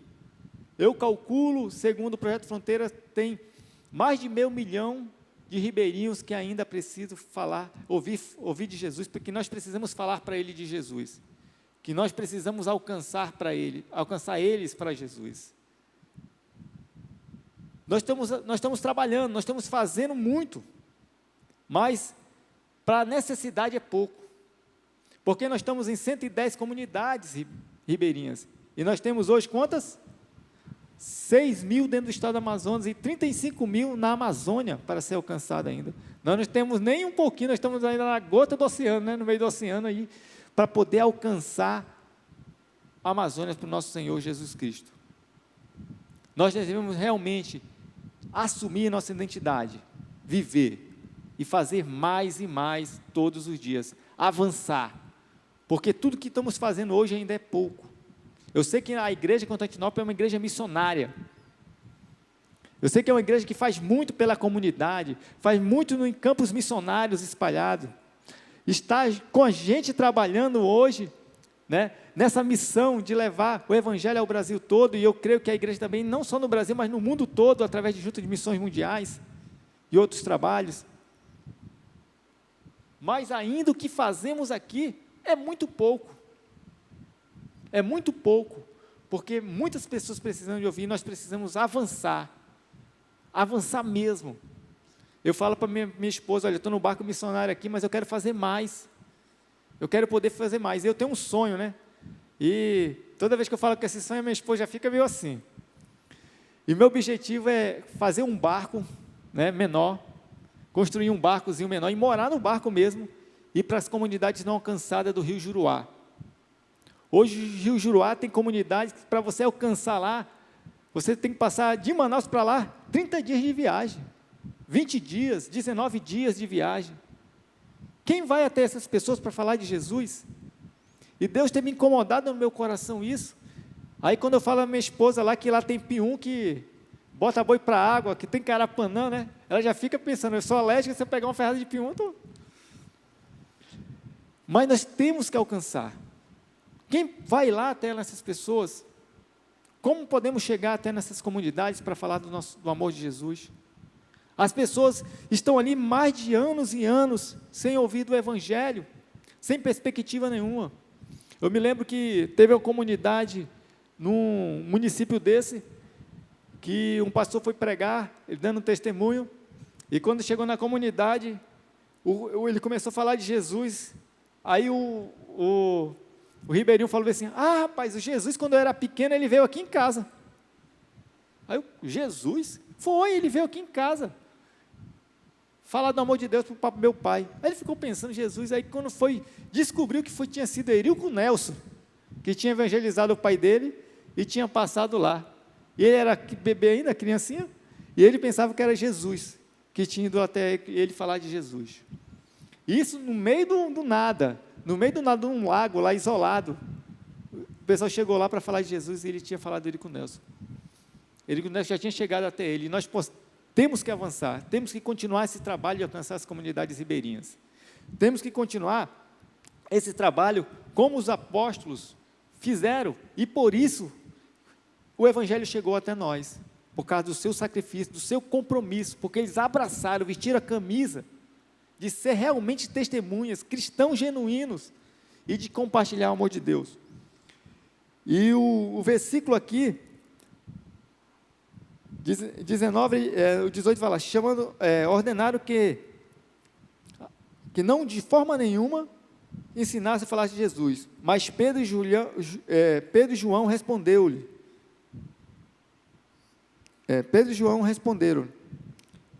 Eu calculo, segundo o Projeto Fronteira, tem mais de 500 mil de ribeirinhos que ainda precisam falar, ouvir de Jesus, porque nós precisamos falar para ele de Jesus, que nós precisamos alcançar eles para Jesus. Nós estamos trabalhando, nós estamos fazendo muito, mas para a necessidade é pouco, porque nós estamos em 110 comunidades ribeirinhas, e nós temos hoje quantas? 6 mil dentro do estado do Amazonas e 35 mil na Amazônia para ser alcançado ainda. Nós não temos nem um pouquinho, nós estamos ainda na gota do oceano, né, no meio do oceano aí, para poder alcançar a Amazônia para o nosso Senhor Jesus Cristo. Nós devemos realmente assumir nossa identidade, viver e fazer mais e mais todos os dias, avançar, porque tudo que estamos fazendo hoje ainda é pouco. Eu sei que a igreja de Constantinopla é uma igreja missionária. Eu sei que é uma igreja que faz muito pela comunidade, faz muito em campos missionários espalhados. Está com a gente trabalhando hoje, né, nessa missão de levar o evangelho ao Brasil todo, e eu creio que a igreja também, não só no Brasil, mas no mundo todo, através de junta de missões mundiais e outros trabalhos. Mas ainda o que fazemos aqui é muito pouco. É muito pouco, porque muitas pessoas precisam de ouvir, nós precisamos avançar mesmo. Eu falo para minha esposa, olha, eu estou no barco missionário aqui, mas eu quero fazer mais, eu quero poder fazer mais, eu tenho um sonho, né, e toda vez que eu falo com esse sonho, a minha esposa já fica meio assim, e meu objetivo é fazer um barco, né, menor, construir um barcozinho menor, e morar no barco mesmo, ir para as comunidades não alcançadas do Rio Juruá. Hoje o Rio Juruá tem comunidades que para você alcançar lá, você tem que passar de Manaus para lá 30 dias de viagem, 20 dias, 19 dias de viagem. Quem vai até essas pessoas para falar de Jesus? E Deus tem me incomodado no meu coração isso. Aí quando eu falo à minha esposa lá, que lá tem pium que bota boi para água, que tem carapanã, né? Ela já fica pensando, eu sou alérgica, se eu pegar uma ferrada de pium, eu tô... Mas nós temos que alcançar. Quem vai lá até essas pessoas? Como podemos chegar até nessas comunidades para falar do amor de Jesus? As pessoas estão ali mais de anos e anos sem ouvir do Evangelho, sem perspectiva nenhuma. Eu me lembro que teve uma comunidade num município desse, que um pastor foi pregar, ele dando um testemunho, e quando chegou na comunidade, ele começou a falar de Jesus, aí o ribeirinho falou assim, rapaz, o Jesus, quando eu era pequeno, ele veio aqui em casa. Aí Jesus? Foi, ele veio aqui em casa, falar do amor de Deus para o meu pai. Aí ele ficou pensando, Jesus, aí quando descobriu que tinha sido Eurico Nelson, que tinha evangelizado o pai dele, e tinha passado lá, e ele era bebê ainda, criancinha, e ele pensava que era Jesus, que tinha ido até ele falar de Jesus. Isso no meio do nada, de um lago lá isolado, o pessoal chegou lá para falar de Jesus, e ele tinha falado dele com o Nelson. Eurico Nelson já tinha chegado até ele, e nós temos que avançar, temos que continuar esse trabalho de alcançar as comunidades ribeirinhas, temos que continuar esse trabalho como os apóstolos fizeram, e por isso o Evangelho chegou até nós, por causa do seu sacrifício, do seu compromisso, porque eles abraçaram, vestiram a camisa de ser realmente testemunhas, cristãos genuínos, e de compartilhar o amor de Deus. E o versículo aqui, 19, o 18 fala, ordenaram que não de forma nenhuma ensinasse a falar de Jesus, mas Pedro e João responderam,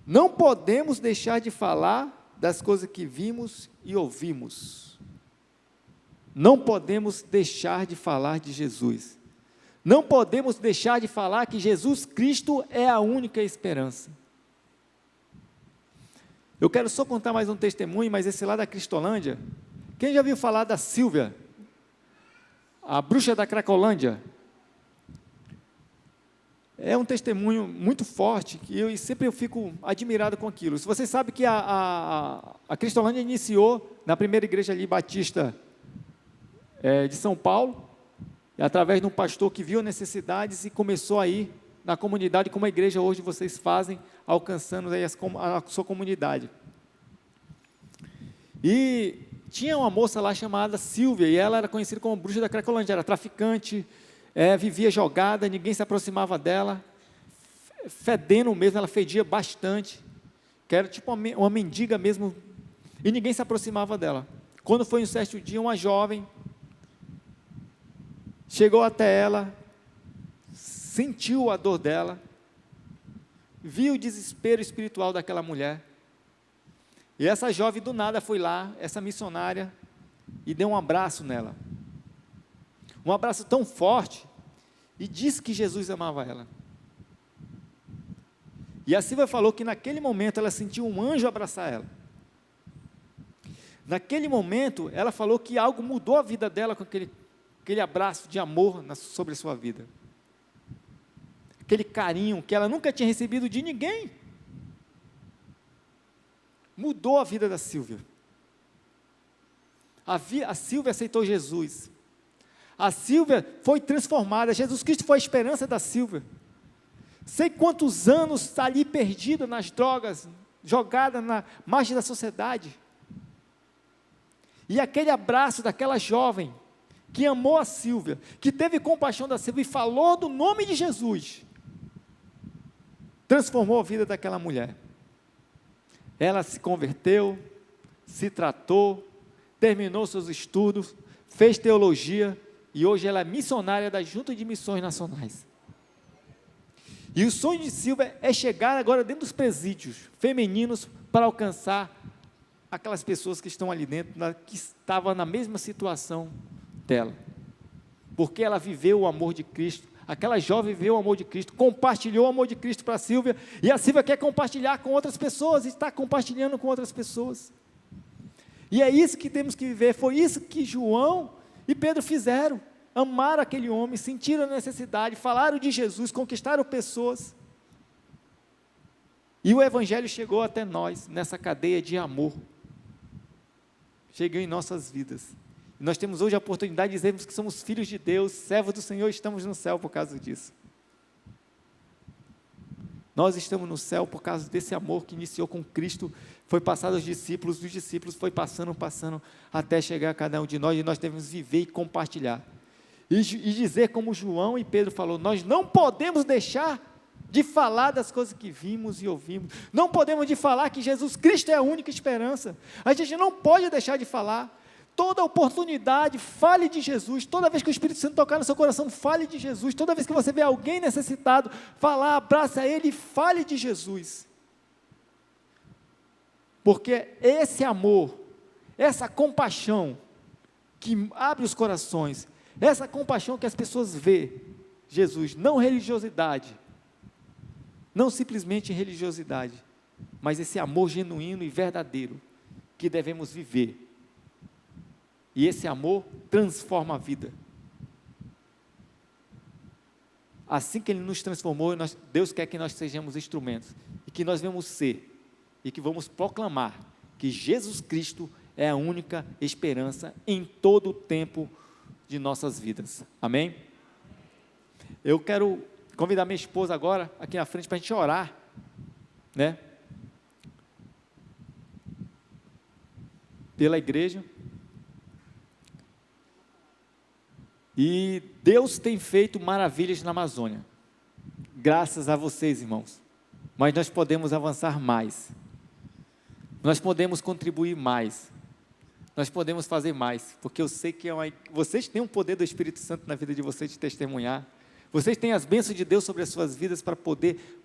não podemos deixar de falar das coisas que vimos e ouvimos. Não podemos deixar de falar de Jesus. Não podemos deixar de falar que Jesus Cristo é a única esperança. Eu quero só contar mais um testemunho, mas esse lá da Cristolândia. Quem já ouviu falar da Sílvia? A bruxa da Cracolândia? É um testemunho muito forte, que eu sempre fico admirado com aquilo. Se vocês sabem que a Cristolândia iniciou na primeira igreja ali, batista, de São Paulo, através de um pastor que viu necessidades e começou a ir na comunidade, como a igreja hoje vocês fazem, alcançando aí a sua comunidade. E tinha uma moça lá chamada Sílvia, e ela era conhecida como bruxa da Cracolândia, era traficante, vivia jogada, ninguém se aproximava dela, fedendo mesmo, ela fedia bastante, que era tipo uma mendiga mesmo, e ninguém se aproximava dela. Quando foi um certo dia, uma jovem chegou até ela, sentiu a dor dela, viu o desespero espiritual daquela mulher, e essa jovem do nada foi lá, essa missionária, e deu um abraço nela, um abraço tão forte, e disse que Jesus amava ela. E a Silvia falou que naquele momento ela sentiu um anjo abraçar ela. Naquele momento ela falou que algo mudou a vida dela com aquele abraço de amor sobre a sua vida. Aquele carinho que ela nunca tinha recebido de ninguém. Mudou a vida da Sílvia. A Sílvia aceitou Jesus. A Sílvia foi transformada. Jesus Cristo foi a esperança da Sílvia. Sei quantos anos ali perdida nas drogas, jogada na margem da sociedade. E aquele abraço daquela jovem que amou a Sílvia, que teve compaixão da Sílvia e falou do nome de Jesus, transformou a vida daquela mulher. Ela se converteu, se tratou, terminou seus estudos, fez teologia, e hoje ela é missionária da Junta de Missões Nacionais. E o sonho de Sílvia é chegar agora dentro dos presídios femininos para alcançar aquelas pessoas que estão ali dentro, que estavam na mesma situação dela. Porque ela viveu o amor de Cristo, aquela jovem viveu o amor de Cristo, compartilhou o amor de Cristo para a Sílvia, e a Sílvia quer compartilhar com outras pessoas, está compartilhando com outras pessoas. E é isso que temos que viver, foi isso que João e Pedro fizeram, amaram aquele homem, sentiram a necessidade, falaram de Jesus, conquistaram pessoas, e o Evangelho chegou até nós, nessa cadeia de amor, chegou em nossas vidas, e nós temos hoje a oportunidade de dizermos que somos filhos de Deus, servos do Senhor, estamos no céu por causa disso, nós estamos no céu por causa desse amor que iniciou com Cristo, foi passado aos discípulos, dos discípulos foi passando, até chegar a cada um de nós, e nós devemos viver e compartilhar, e dizer como João e Pedro falou, nós não podemos deixar de falar das coisas que vimos e ouvimos, não podemos de falar que Jesus Cristo é a única esperança, a gente não pode deixar de falar, toda oportunidade, fale de Jesus, toda vez que o Espírito Santo tocar no seu coração, fale de Jesus, toda vez que você vê alguém necessitado, falar, abraça ele e fale de Jesus, porque esse amor, essa compaixão, que abre os corações, essa compaixão que as pessoas vê, Jesus, não religiosidade, não simplesmente religiosidade, mas esse amor genuíno e verdadeiro, que devemos viver, e esse amor transforma a vida, assim que Ele nos transformou, Deus quer que nós sejamos instrumentos, e que nós vamos ser, e que vamos proclamar, que Jesus Cristo é a única esperança, em todo o tempo de nossas vidas, amém? Eu quero convidar minha esposa agora, aqui na frente, para a gente orar, né? Pela igreja. E Deus tem feito maravilhas na Amazônia, graças a vocês, irmãos. Mas nós podemos avançar mais, nós podemos contribuir mais, nós podemos fazer mais, porque eu sei que vocês têm o poder do Espírito Santo na vida de vocês de testemunhar, vocês têm as bênçãos de Deus sobre as suas vidas para poder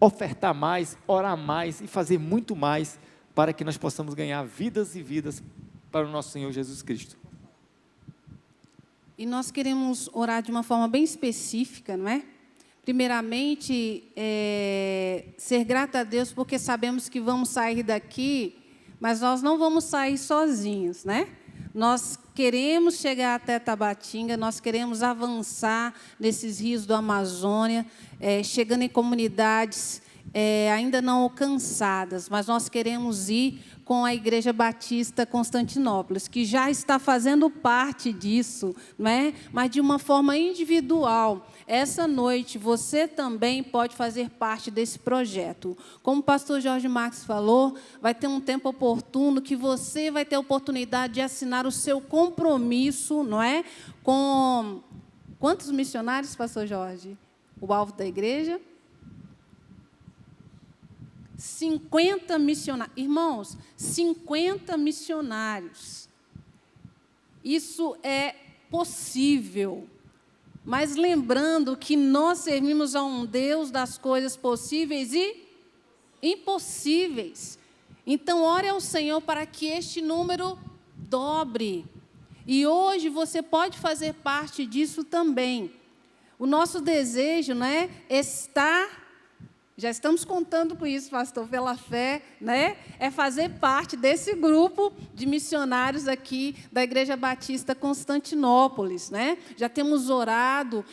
ofertar mais, orar mais e fazer muito mais, para que nós possamos ganhar vidas e vidas para o nosso Senhor Jesus Cristo. E nós queremos orar de uma forma bem específica, não é? Primeiramente, ser grata a Deus, porque sabemos que vamos sair daqui, mas nós não vamos sair sozinhos, né? Nós queremos chegar até Tabatinga, nós queremos avançar nesses rios do Amazônia, chegando em comunidades ainda não alcançadas, mas nós queremos ir com a Igreja Batista Constantinópolis, que já está fazendo parte disso, não é? Mas de uma forma individual. Essa noite, você também pode fazer parte desse projeto. Como o pastor Jorge Marques falou, vai ter um tempo oportuno que você vai ter a oportunidade de assinar o seu compromisso, não é? Com quantos missionários, pastor Jorge? O alvo da igreja? 50 missionários. Irmãos, 50 missionários. Isso é possível. Mas lembrando que nós servimos a um Deus das coisas possíveis e impossíveis. Então, ore ao Senhor para que este número dobre. E hoje você pode fazer parte disso também. O nosso desejo, né, já estamos contando com isso, pastor, pela fé, né? É fazer parte desse grupo de missionários aqui da Igreja Batista Constantinópolis, né? Já temos orado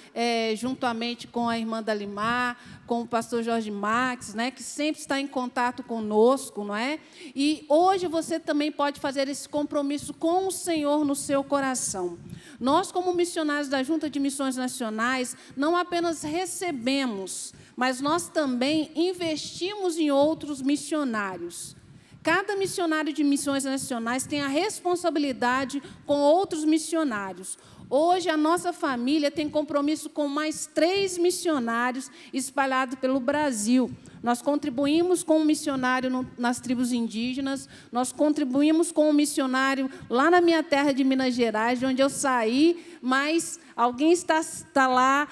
juntamente com a irmã Dalimar, com o pastor Jorge Marques, né? Que sempre está em contato conosco, não é? E hoje você também pode fazer esse compromisso com o Senhor no seu coração. Nós, como missionários da Junta de Missões Nacionais, não apenas recebemos, mas nós também investimos em outros missionários. Cada missionário de missões nacionais tem a responsabilidade com outros missionários. Hoje, a nossa família tem compromisso com mais 3 missionários espalhados pelo Brasil. Nós contribuímos com um missionário nas tribos indígenas, nós contribuímos com um missionário lá na minha terra de Minas Gerais, de onde eu saí, mas alguém está lá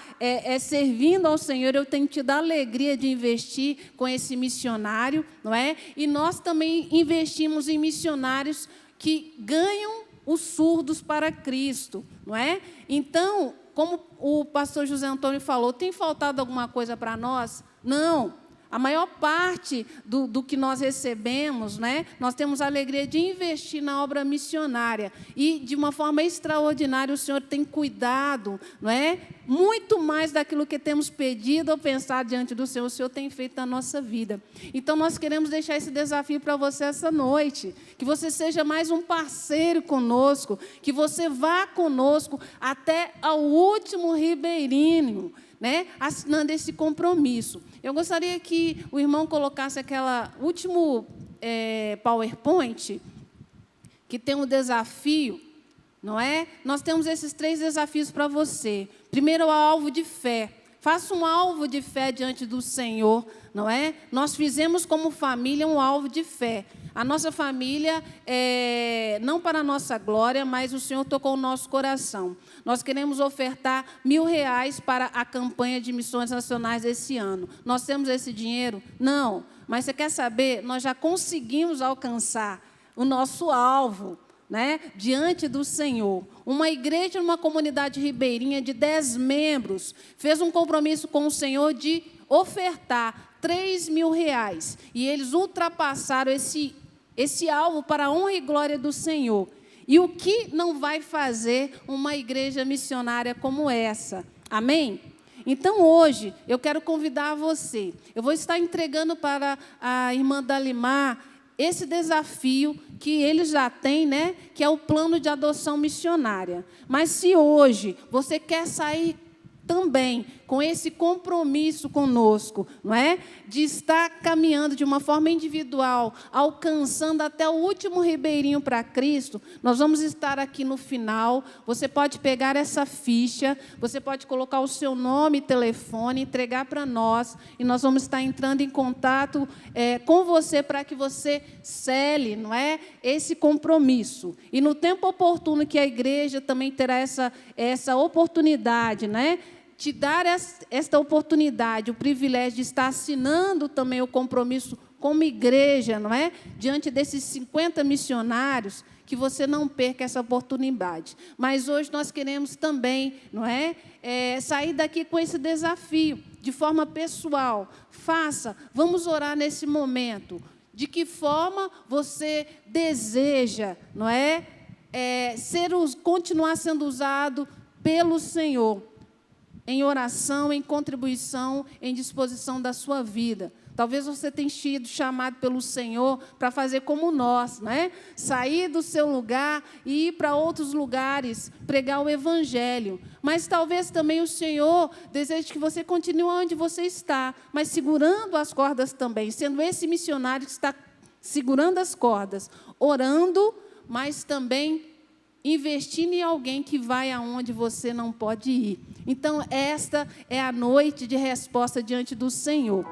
servindo ao Senhor. Eu tenho tido a alegria de investir com esse missionário, não é? E nós também investimos em missionários que ganham os surdos para Cristo, não é? Então, como o pastor José Antônio falou, tem faltado alguma coisa para nós? Não. A maior parte do que nós recebemos, né, nós temos a alegria de investir na obra missionária. E, de uma forma extraordinária, o Senhor tem cuidado, não é? Muito mais daquilo que temos pedido ou pensado diante do Senhor, o Senhor tem feito na nossa vida. Então, nós queremos deixar esse desafio para você essa noite. Que você seja mais um parceiro conosco, que você vá conosco até ao último ribeirinho, né, assinando esse compromisso. Eu gostaria que o irmão colocasse aquela último PowerPoint, que tem um desafio, não é? Nós temos esses 3 desafios para você. Primeiro, o alvo de fé. Faça um alvo de fé diante do Senhor, não é? Nós fizemos como família um alvo de fé. A nossa família, não para a nossa glória, mas o Senhor tocou o nosso coração. Nós queremos ofertar R$1.000 para a campanha de missões nacionais esse ano. Nós temos esse dinheiro? Não. Mas você quer saber? Nós já conseguimos alcançar o nosso alvo, né, diante do Senhor. Uma igreja numa comunidade ribeirinha de 10 membros fez um compromisso com o Senhor de ofertar R$3.000. E eles ultrapassaram esse alvo para a honra e glória do Senhor. E o que não vai fazer uma igreja missionária como essa? Amém? Então, hoje, eu quero convidar você. Eu vou estar entregando para a irmã Dalimar esse desafio que ele já tem, né? Que é o plano de adoção missionária. Mas se hoje você quer sair também com esse compromisso conosco, não é? De estar caminhando de uma forma individual, alcançando até o último ribeirinho para Cristo, nós vamos estar aqui no final. Você pode pegar essa ficha, você pode colocar o seu nome e telefone, entregar para nós, e nós vamos estar entrando em contato com você para que você cele, não é? Esse compromisso. E no tempo oportuno que a igreja também terá essa oportunidade, né? Te dar esta oportunidade, o privilégio de estar assinando também o compromisso como igreja, não é? Diante desses 50 missionários, que você não perca essa oportunidade. Mas hoje nós queremos também, não é? Sair daqui com esse desafio, de forma pessoal. Vamos orar nesse momento. De que forma você deseja, não é? Continuar sendo usado pelo Senhor, em oração, em contribuição, em disposição da sua vida. Talvez você tenha sido chamado pelo Senhor para fazer como nós, né? Sair do seu lugar e ir para outros lugares, pregar o Evangelho. Mas talvez também o Senhor deseje que você continue onde você está, mas segurando as cordas também, sendo esse missionário que está segurando as cordas, orando, mas também investindo em alguém que vai aonde você não pode ir. Então, esta é a noite de resposta diante do Senhor.